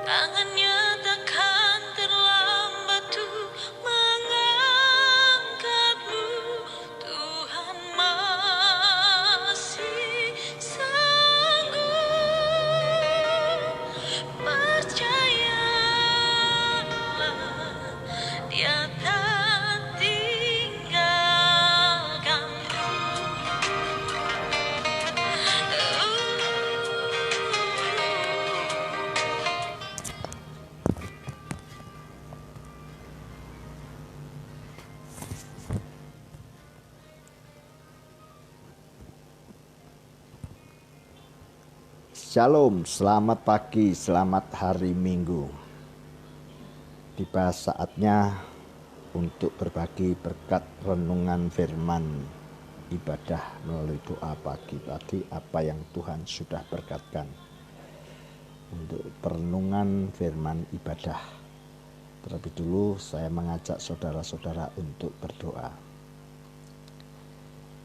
Tangannya takkan terlambat tuh mengangkatmu. Tuhan masih sanggup. Percayalah, Dia tak tinggalkanmu. Shalom, selamat pagi, selamat hari Minggu. Tiba saatnya untuk berbagi berkat renungan firman ibadah melalui doa pagi tadi, apa yang Tuhan sudah berkatkan untuk perenungan firman ibadah. Terlebih dulu saya mengajak saudara-saudara untuk berdoa.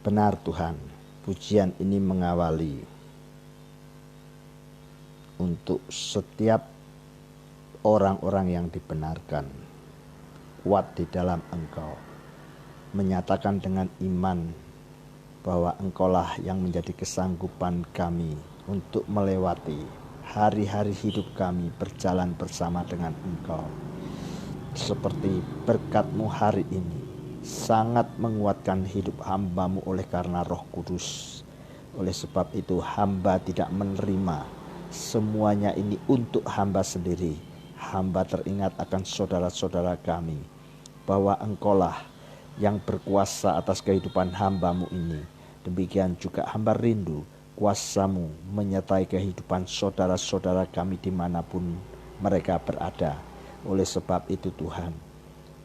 Benar Tuhan, pujian ini mengawali untuk setiap orang-orang yang dibenarkan, kuat di dalam Engkau, menyatakan dengan iman bahwa Engkaulah yang menjadi kesanggupan kami untuk melewati hari-hari hidup kami berjalan bersama dengan Engkau. Seperti berkat-Mu hari ini sangat menguatkan hidup hamba-Mu oleh karena Roh Kudus. Oleh sebab itu hamba tidak menerima semuanya ini untuk hamba sendiri. Hamba teringat akan saudara-saudara kami, bahwa Engkaulah yang berkuasa atas kehidupan hamba-Mu ini. Demikian juga hamba rindu kuasa-Mu menyertai kehidupan saudara-saudara kami dimanapun mereka berada. Oleh sebab itu Tuhan,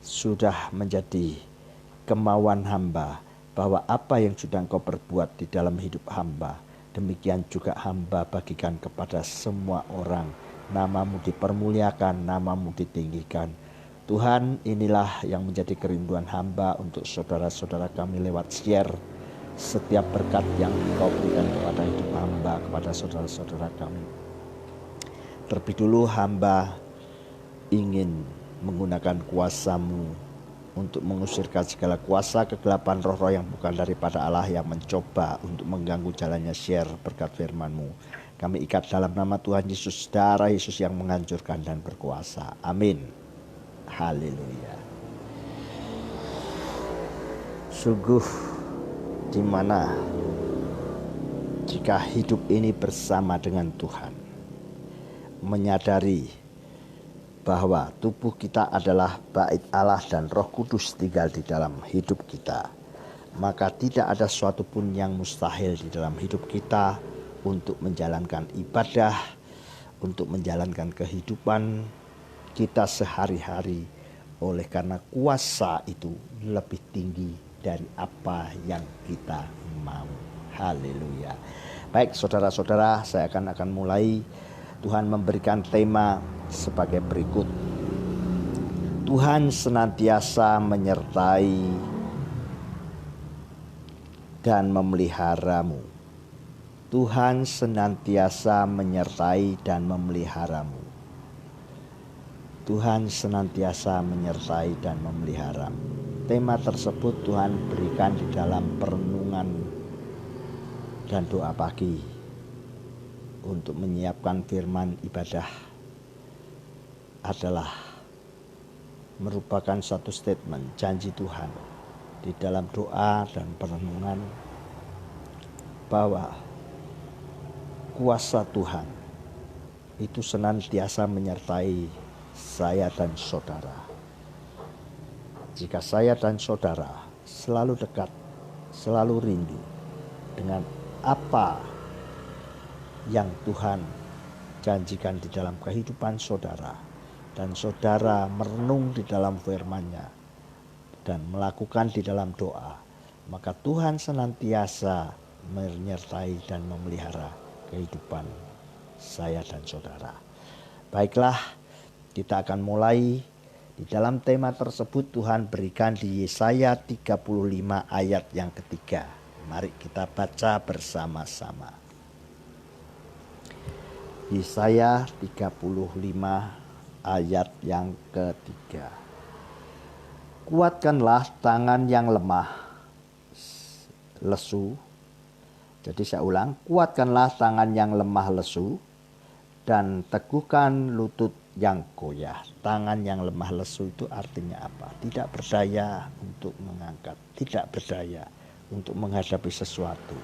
sudah menjadi kemauan hamba bahwa apa yang sudah Engkau perbuat di dalam hidup hamba, demikian juga hamba bagikan kepada semua orang. Nama-Mu dipermuliakan, Nama-Mu ditinggikan. Tuhan, inilah yang menjadi kerinduan hamba untuk saudara-saudara kami lewat share setiap berkat yang Engkau berikan kepada hidup hamba, kepada saudara-saudara kami. Terlebih dulu hamba ingin menggunakan kuasa-Mu untuk mengusirkan segala kuasa kegelapan roh-roh yang bukan daripada Allah yang mencoba untuk mengganggu jalannya share berkat firman-Mu. Kami ikat dalam nama Tuhan Yesus, darah Yesus yang menghancurkan dan berkuasa. Amin. Haleluya. Sungguh di mana jika hidup ini bersama dengan Tuhan, menyadari bahwa tubuh kita adalah bait Allah dan Roh Kudus tinggal di dalam hidup kita, maka tidak ada suatu pun yang mustahil di dalam hidup kita untuk menjalankan ibadah, untuk menjalankan kehidupan kita sehari-hari, oleh karena kuasa itu lebih tinggi dari apa yang kita mau. Haleluya. Baik saudara-saudara, saya akan mulai. Tuhan memberikan tema sebagai berikut. Tuhan senantiasa menyertai dan memeliharamu. Tuhan senantiasa menyertai dan memeliharamu. Tuhan senantiasa menyertai dan memeliharamu. Tema tersebut Tuhan berikan di dalam perenungan dan doa pagi untuk menyiapkan firman ibadah adalah merupakan satu statement janji Tuhan di dalam doa dan perenungan bahwa kuasa Tuhan itu senantiasa menyertai saya dan saudara. Jika saya dan saudara selalu dekat, selalu rindu dengan apa yang Tuhan janjikan di dalam kehidupan saudara, dan saudara merenung di dalam firman-Nya dan melakukan di dalam doa, maka Tuhan senantiasa menyertai dan memelihara kehidupan saya dan saudara. Baiklah, kita akan mulai. Di dalam tema tersebut Tuhan berikan di Yesaya 35 ayat yang ketiga. Mari kita baca bersama-sama. Yesaya 35 ayat yang ketiga. Kuatkanlah tangan yang lemah, lesu. Jadi saya ulang, kuatkanlah tangan yang lemah lesu dan teguhkan lutut yang goyah. Tangan yang lemah lesu itu artinya apa? Tidak berdaya untuk mengangkat, tidak berdaya untuk menghadapi sesuatu.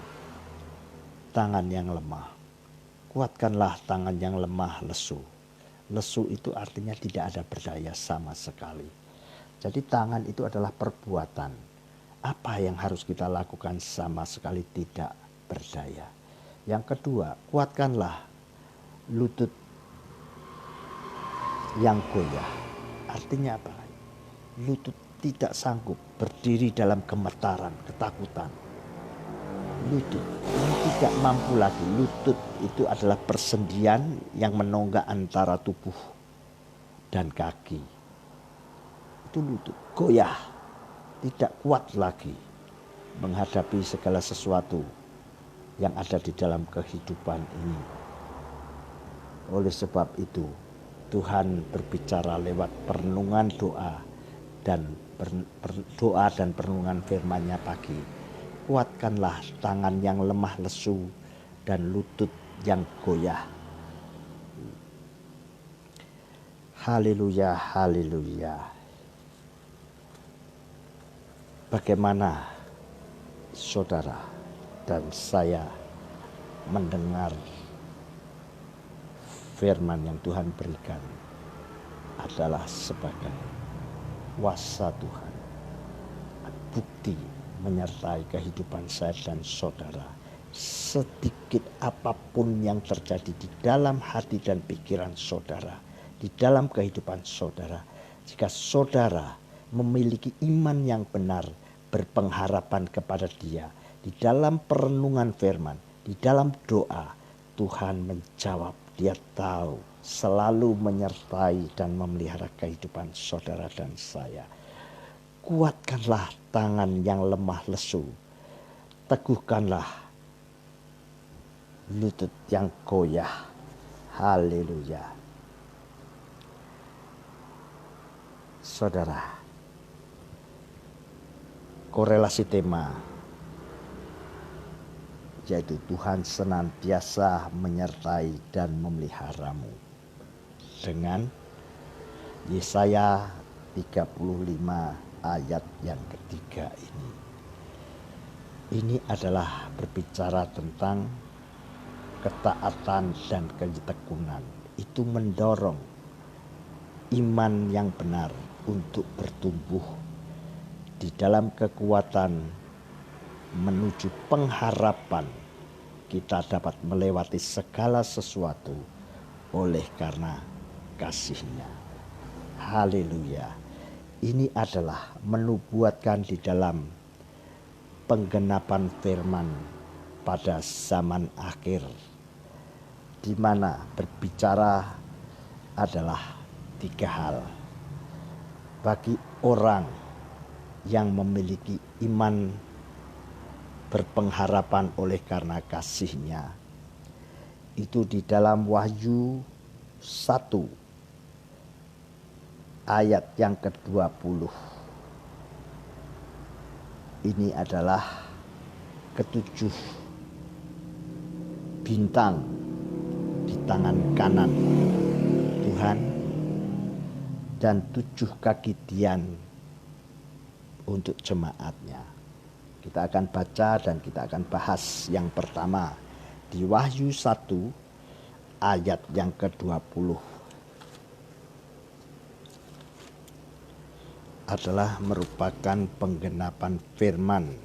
Tangan yang lemah. Kuatkanlah tangan yang lemah lesu. Lesu itu artinya tidak ada berdaya sama sekali. Jadi tangan itu adalah perbuatan. Apa yang harus kita lakukan sama sekali tidak berdaya. Yang kedua, kuatkanlah lutut yang goyah. Artinya apa? Lutut tidak sanggup berdiri dalam gemetaran, ketakutan. Lutut ini tidak mampu lagi. Lutut itu adalah persendian yang menonggak antara tubuh dan kaki. Itu lutut goyah, tidak kuat lagi menghadapi segala sesuatu yang ada di dalam kehidupan ini. Oleh sebab itu Tuhan berbicara lewat perenungan doa dan perenungan firman-Nya pagi. Kuatkanlah tangan yang lemah lesu dan lutut yang goyah. Haleluya, haleluya. Bagaimana saudara dan saya mendengar firman yang Tuhan berikan adalah sebagai kuasa Tuhan, bukti menyertai kehidupan saya dan saudara. Sedikit apapun yang terjadi di dalam hati dan pikiran saudara, di dalam kehidupan saudara, jika saudara memiliki iman yang benar, berpengharapan kepada Dia, di dalam perenungan firman, di dalam doa, Tuhan menjawab. Dia tahu selalu menyertai dan memelihara kehidupan saudara dan saya. Kuatkanlah tangan yang lemah lesu. Teguhkanlah lutut yang goyah. Haleluya. Saudara, korelasi tema yaitu Tuhan senantiasa menyertai dan memeliharamu dengan Yesaya 35 ayat yang ketiga ini. Ini adalah berbicara tentang ketaatan dan ketekunan. Itu mendorong iman yang benar untuk bertumbuh di dalam kekuatan menuju pengharapan kita dapat melewati segala sesuatu oleh karena kasih-Nya. Haleluya. Ini adalah menubuatkan di dalam penggenapan firman pada zaman akhir, di mana berbicara adalah 3 hal. Bagi orang yang memiliki iman berpengharapan oleh karena kasih-Nya, itu di dalam Wahyu 1 ayat yang ke-20. Ini adalah ke-7 bintang di tangan kanan Tuhan dan 7 kaki dian untuk jemaat-Nya. Kita akan baca dan kita akan bahas yang pertama di Wahyu 1 ayat yang ke-20. Adalah merupakan penggenapan firman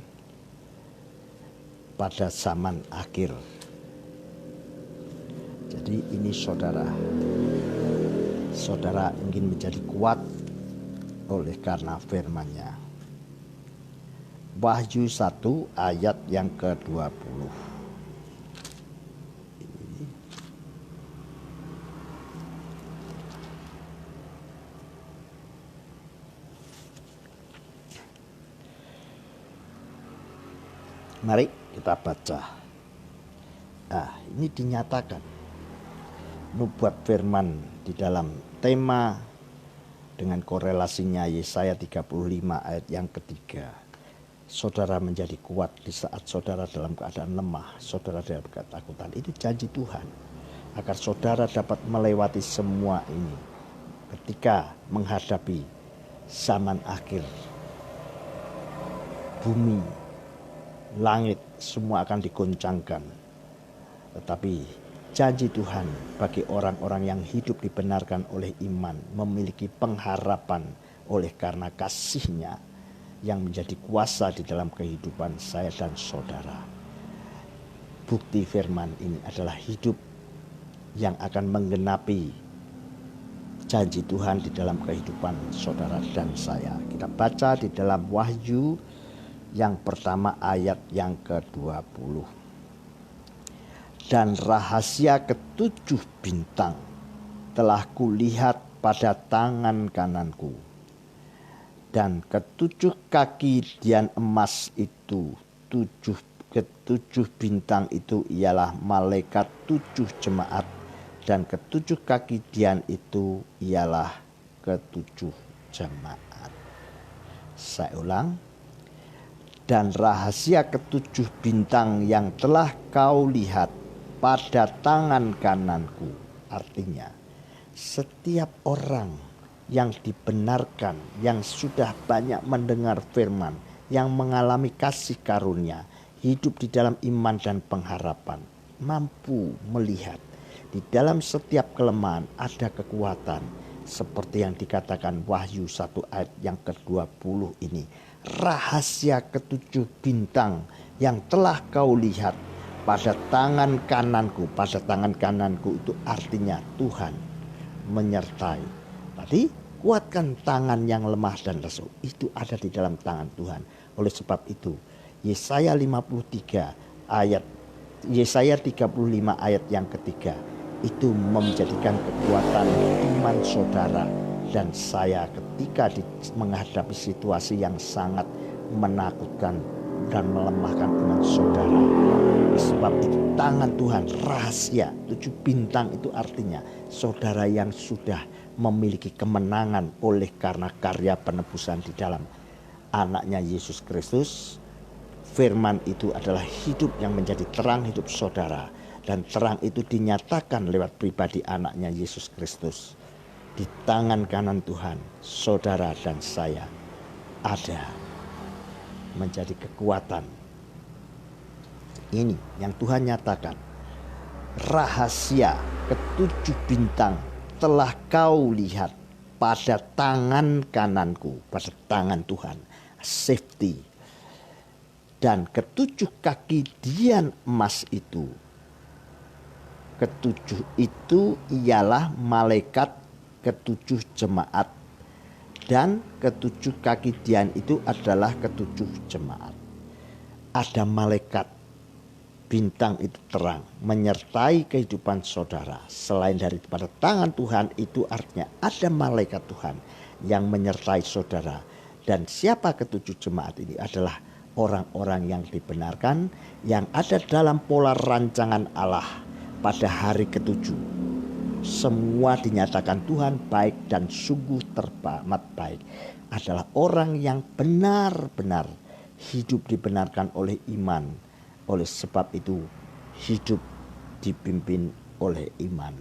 pada zaman akhir. Jadi ini saudara ingin menjadi kuat oleh karena firman-Nya. Wahyu 1 ayat yang ke-20. Mari kita baca. Ini dinyatakan nubuat firman di dalam tema dengan korelasinya Yesaya 35 ayat yang ketiga. Saudara menjadi kuat di saat saudara dalam keadaan lemah, saudara dalam ketakutan. Itu janji Tuhan agar saudara dapat melewati semua ini ketika menghadapi zaman akhir. Bumi, langit semua akan digoncangkan. Tetapi janji Tuhan bagi orang-orang yang hidup dibenarkan oleh iman, memiliki pengharapan oleh karena kasih-Nya yang menjadi kuasa di dalam kehidupan saya dan saudara. Bukti firman ini adalah hidup yang akan menggenapi janji Tuhan di dalam kehidupan saudara dan saya. Kita baca di dalam Wahyu yang pertama ayat yang ke-20. Dan rahasia ketujuh bintang telah kulihat pada tangan kananku. Dan ketujuh kaki dian emas itu, ketujuh bintang itu ialah malaikat tujuh jemaat. Dan ketujuh kaki dian itu ialah ketujuh jemaat. Saya ulang. Dan rahasia ketujuh bintang yang telah kau lihat pada tangan kananku. Artinya setiap orang yang dibenarkan, yang sudah banyak mendengar firman, yang mengalami kasih karunia, hidup di dalam iman dan pengharapan, mampu melihat di dalam setiap kelemahan ada kekuatan. Seperti yang dikatakan Wahyu 1 ayat yang ke-20 ini. Rahasia ketujuh bintang yang telah kau lihat pada tangan kananku. Pada tangan kananku itu artinya Tuhan menyertai. Tadi kuatkan tangan yang lemah dan lesu. Itu ada di dalam tangan Tuhan. Oleh sebab itu Yesaya 35 ayat yang ketiga itu menjadikan kekuatan iman saudara dan saya ketika menghadapi situasi yang sangat menakutkan dan melemahkan iman saudara. Sebab itu tangan Tuhan rahasia tujuh bintang itu artinya saudara yang sudah memiliki kemenangan oleh karena karya penebusan di dalam anaknya Yesus Kristus. Firman itu adalah hidup yang menjadi terang hidup saudara. Dan terang itu dinyatakan lewat pribadi anaknya Yesus Kristus. Di tangan kanan Tuhan, saudara dan saya ada menjadi kekuatan. Ini yang Tuhan nyatakan. Rahasia ketujuh bintang telah kau lihat pada tangan kananku, pada tangan Tuhan. Safety. Dan ketujuh kaki dian emas itu. Ketujuh itu ialah malaikat ketujuh jemaat. Dan ketujuh kaki dian itu adalah ketujuh jemaat. Ada malaikat. Bintang itu terang. Menyertai kehidupan saudara. Selain daripada tangan Tuhan itu artinya ada malaikat Tuhan. Yang menyertai saudara. Dan siapa ketujuh jemaat ini adalah orang-orang yang dibenarkan. Yang ada dalam pola rancangan Allah. Pada hari ketujuh, semua dinyatakan Tuhan baik dan sungguh teramat baik. Adalah orang yang benar-benar hidup dibenarkan oleh iman. Oleh sebab itu hidup dipimpin oleh iman.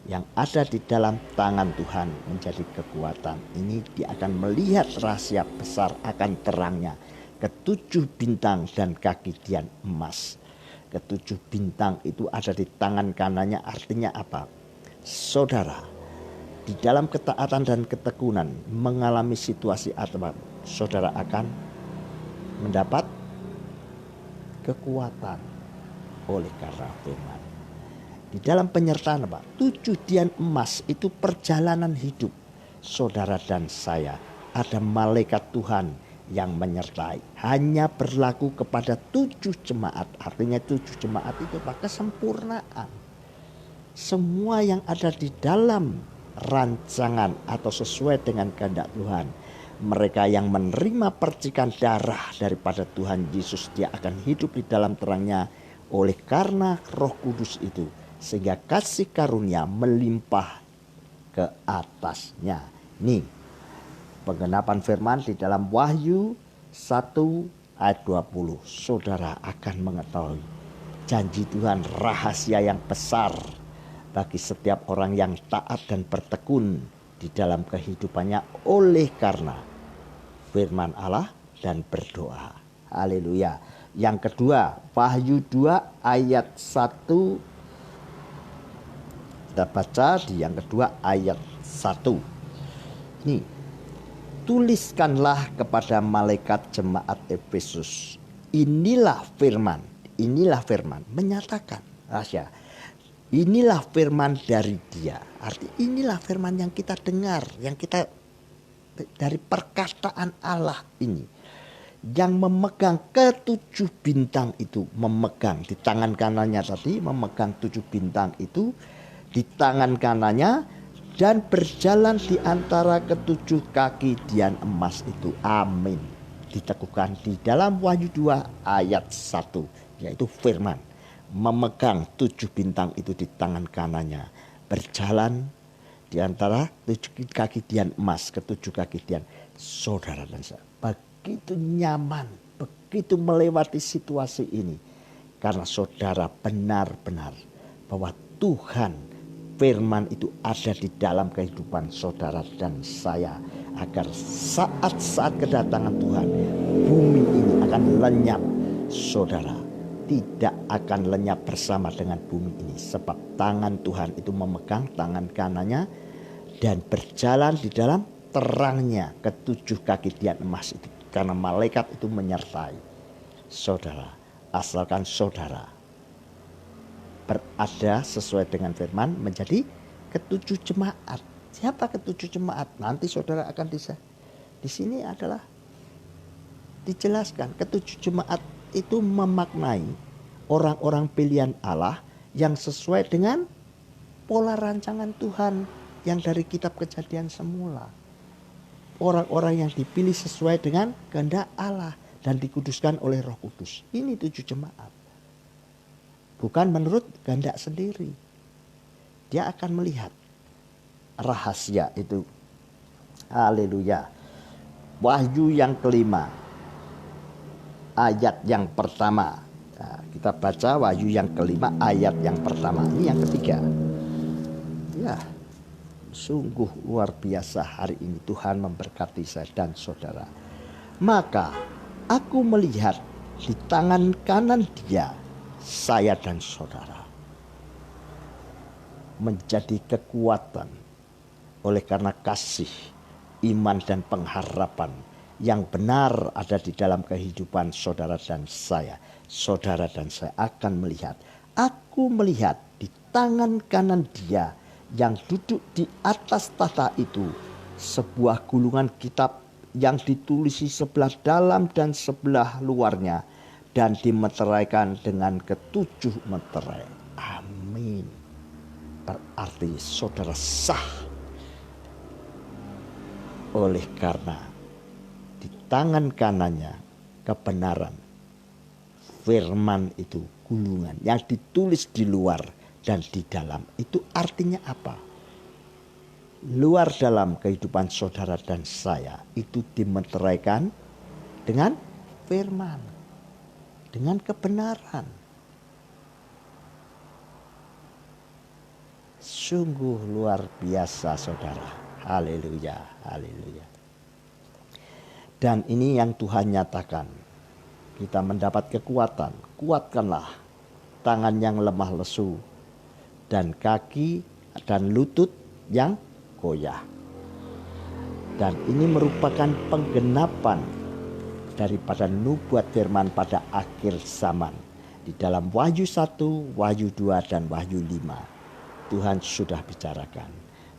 Yang ada di dalam tangan Tuhan menjadi kekuatan. Ini dia akan melihat rahasia besar akan terangnya. Ketujuh bintang dan kaki dian emas. Ketujuh bintang itu ada di tangan kanannya artinya apa? Saudara di dalam ketaatan dan ketekunan mengalami situasi apa? Saudara akan mendapat kekuatan oleh karena firman. Di dalam penyertaan apa? Tujuh dian emas itu perjalanan hidup saudara dan saya. Ada malaikat Tuhan yang menyertai. Hanya berlaku kepada tujuh jemaat. Artinya tujuh jemaat itu apa? Kesempurnaan. Semua yang ada di dalam rancangan atau sesuai dengan kehendak Tuhan. Mereka yang menerima percikan darah daripada Tuhan Yesus, dia akan hidup di dalam terangnya oleh karena Roh Kudus itu sehingga kasih karunia melimpah ke atasnya. Nih, penggenapan firman di dalam Wahyu 1 ayat 20. Saudara akan mengetahui janji Tuhan rahasia yang besar bagi setiap orang yang taat dan bertekun di dalam kehidupannya oleh karena firman Allah dan berdoa. Haleluya. Yang kedua, Wahyu 2 ayat 1. Kita baca di yang kedua ayat 1. Nih, tuliskanlah kepada malaikat jemaat Efesus. Inilah firman menyatakan rahasia. Inilah firman dari Dia. Arti inilah firman yang kita dengar, yang kita dari perkataan Allah ini, yang memegang ketujuh bintang itu, memegang di tangan kanannya tadi, memegang 7 bintang itu di tangan kanannya dan berjalan di antara ketujuh kaki dian emas itu. Amin. Diteguhkan di dalam Wahyu 2 ayat 1, yaitu firman memegang 7 bintang itu di tangan kanannya, berjalan di antara 7 kaki dian emas, ketujuh kaki dian. Saudara dan saya, begitu nyaman, begitu melewati situasi ini, karena saudara benar-benar bahwa Tuhan, firman itu ada di dalam kehidupan saudara dan saya, agar saat-saat kedatangan Tuhan, bumi ini akan lenyap. Saudara tidak akan lenyap bersama dengan bumi ini, sebab tangan Tuhan itu memegang tangan kanannya dan berjalan di dalam terangnya ketujuh kaki dian emas itu, karena malaikat itu menyertai saudara. Asalkan saudara berada sesuai dengan firman, menjadi ketujuh jemaat. Siapa ketujuh jemaat? Nanti saudara akan di sini adalah dijelaskan. Ketujuh jemaat itu memaknai orang-orang pilihan Allah yang sesuai dengan pola rancangan Tuhan yang dari kitab Kejadian semula. Orang-orang yang dipilih sesuai dengan kehendak Allah dan dikuduskan oleh Roh Kudus. Ini 7 jemaat. Bukan menurut kehendak sendiri. Dia akan melihat rahasia itu. Haleluya. Wahyu yang kelima, ayat yang pertama. Nah, kita baca Wahyu yang kelima ayat yang pertama. Ini yang ketiga. Ya, sungguh luar biasa hari ini Tuhan memberkati saya dan saudara. Maka aku melihat di tangan kanan Dia, saya dan saudara menjadi kekuatan oleh karena kasih, iman dan pengharapan yang benar ada di dalam kehidupan saudara dan saya. Saudara dan saya akan melihat, aku melihat di tangan kanan Dia yang duduk di atas tahta itu sebuah gulungan kitab yang ditulisi sebelah dalam dan sebelah luarnya dan dimeteraikan dengan ketujuh meterai. Amin. Berarti saudara sah oleh karena di tangan kanannya kebenaran, firman itu gulungan yang ditulis di luar dan di dalam. Itu artinya apa? Luar dalam kehidupan saudara dan saya itu dimeteraikan dengan firman, dengan kebenaran. Sungguh luar biasa saudara. Haleluya, haleluya. Dan ini yang Tuhan nyatakan. Kita mendapat kekuatan. Kuatkanlah tangan yang lemah lesu dan kaki dan lutut yang goyah. Dan ini merupakan penggenapan daripada nubuat firman pada akhir zaman. Di dalam Wahyu 1, Wahyu 2 dan Wahyu 5. Tuhan sudah bicarakan.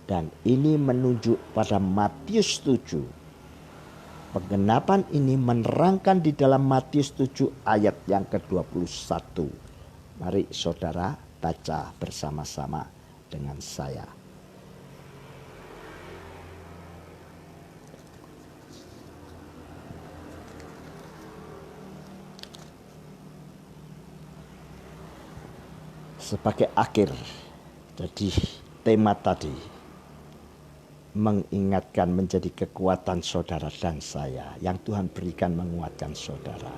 Dan ini menunjuk pada Matius 7. Penggenapan ini menerangkan di dalam Matius 7 ayat yang ke-21. Mari saudara baca bersama-sama dengan saya. sebagai akhir. Jadi tema tadi mengingatkan menjadi kekuatan saudara dan saya yang Tuhan berikan menguatkan saudara.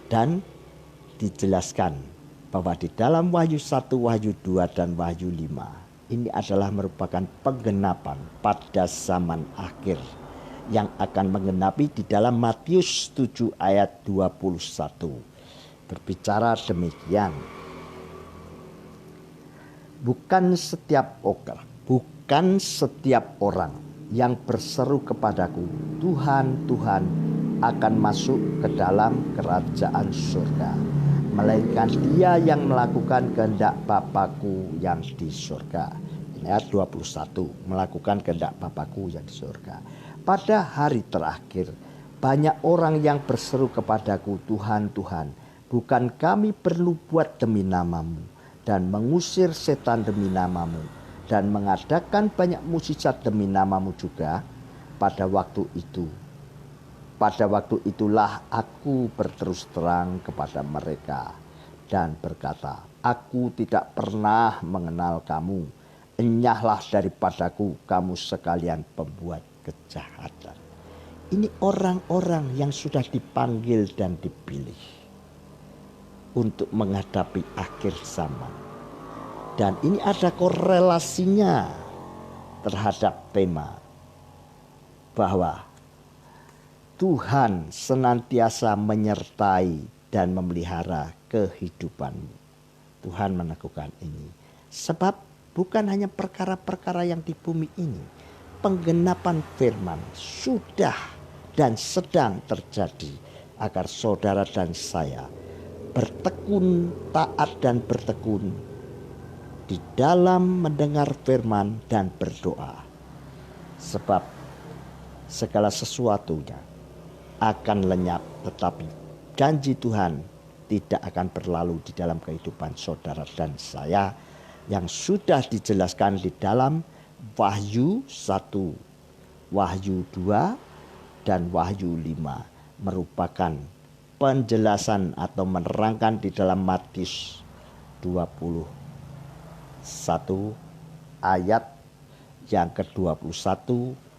Dan dijelaskan bahwa di dalam Wahyu 1, Wahyu 2 dan Wahyu 5 ini adalah merupakan penggenapan pada zaman akhir yang akan menggenapi di dalam Matius 7 ayat 21. Berbicara demikian, bukan setiap orang yang berseru kepadaku, Tuhan, Tuhan, akan masuk ke dalam kerajaan surga, melainkan dia yang melakukan kehendak Bapa-Ku yang di surga. Ini ayat 21, melakukan kehendak Bapa-Ku yang di surga. Pada hari terakhir, banyak orang yang berseru kepadaku, Tuhan, Tuhan, bukan kami perlu buat demi namamu, dan mengusir setan demi namamu, dan mengadakan banyak mukjizat demi namamu juga. Pada waktu itulah aku berterus terang kepada mereka dan berkata, aku tidak pernah mengenal kamu. Enyahlah daripadaku kamu sekalian pembuat kejahatan. Ini orang-orang yang sudah dipanggil dan dipilih untuk menghadapi akhir zaman. Dan ini ada korelasinya terhadap tema bahwa Tuhan senantiasa menyertai dan memelihara kehidupanmu. Tuhan meneguhkan ini. Sebab bukan hanya perkara-perkara yang di bumi ini. Penggenapan firman sudah dan sedang terjadi agar saudara dan saya bertekun, taat dan bertekun di dalam mendengar firman dan berdoa. Sebab segala sesuatunya akan lenyap, tetapi janji Tuhan tidak akan berlalu di dalam kehidupan saudara dan saya yang sudah dijelaskan di dalam Wahyu 1, Wahyu 2 dan Wahyu 5 merupakan penjelasan atau menerangkan di dalam Matius 21 ayat yang ke-21,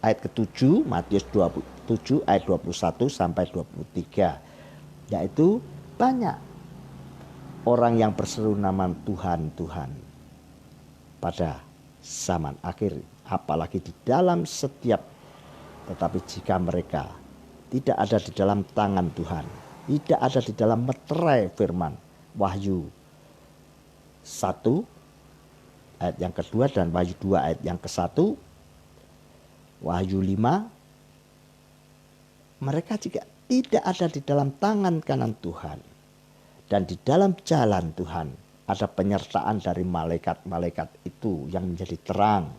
ayat ke-7, Matius 27 ayat 21 sampai 23, yaitu banyak orang yang berseru nama Tuhan, Tuhan pada zaman akhir, apalagi di dalam setiap. Tetapi jika mereka tidak ada di dalam tangan Tuhan, tidak ada di dalam meterai firman Wahyu 1 ayat yang kedua dan Wahyu 2 ayat yang ke-1, Wahyu 5, mereka juga tidak ada di dalam tangan kanan Tuhan. Dan di dalam jalan Tuhan ada penyertaan dari malaikat-malaikat itu yang menjadi terang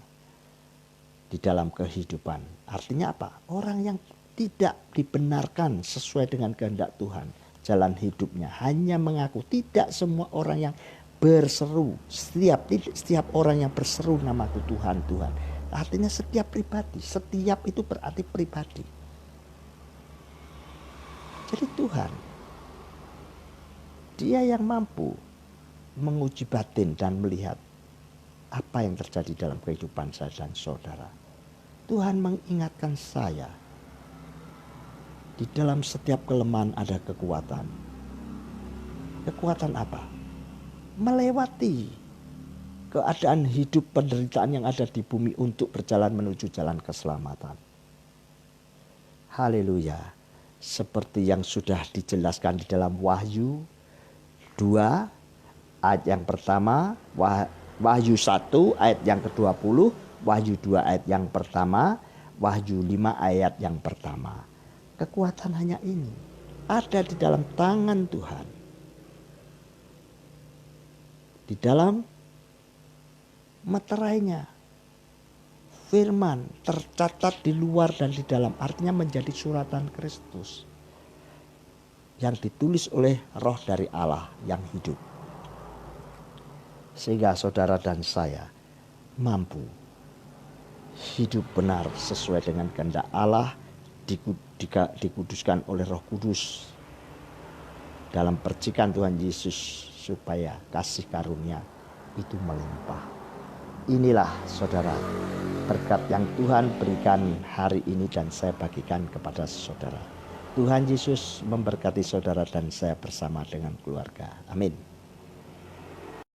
di dalam kehidupan. Artinya apa? Orang yang tidak dibenarkan sesuai dengan kehendak Tuhan, jalan hidupnya hanya mengaku. Tidak semua orang yang berseru, setiap orang yang berseru namaku Tuhan, Tuhan. Artinya setiap pribadi, setiap itu berarti pribadi. Jadi Tuhan, Dia yang mampu menguji batin dan melihat apa yang terjadi dalam kehidupan saya dan saudara. Tuhan mengingatkan saya, di dalam setiap kelemahan ada kekuatan. Kekuatan apa? Melewati keadaan hidup penderitaan yang ada di bumi untuk berjalan menuju jalan keselamatan. Haleluya. Seperti yang sudah dijelaskan di dalam Wahyu 2 ayat yang pertama, Wahyu 1 ayat yang ke-20, Wahyu 2 ayat yang pertama, Wahyu 5 ayat yang pertama. Kekuatan hanya ini ada di dalam tangan Tuhan. Di dalam meterainya firman tercatat di luar dan di dalam, artinya menjadi suratan Kristus yang ditulis oleh Roh dari Allah yang hidup. Sehingga saudara dan saya mampu hidup benar sesuai dengan kehendak Allah, dikuduskan oleh Roh Kudus dalam percikan Tuhan Yesus supaya kasih karunia itu melimpah. Inilah saudara berkat yang Tuhan berikan hari ini dan saya bagikan kepada saudara. Tuhan Yesus memberkati saudara dan saya bersama dengan keluarga. Amin.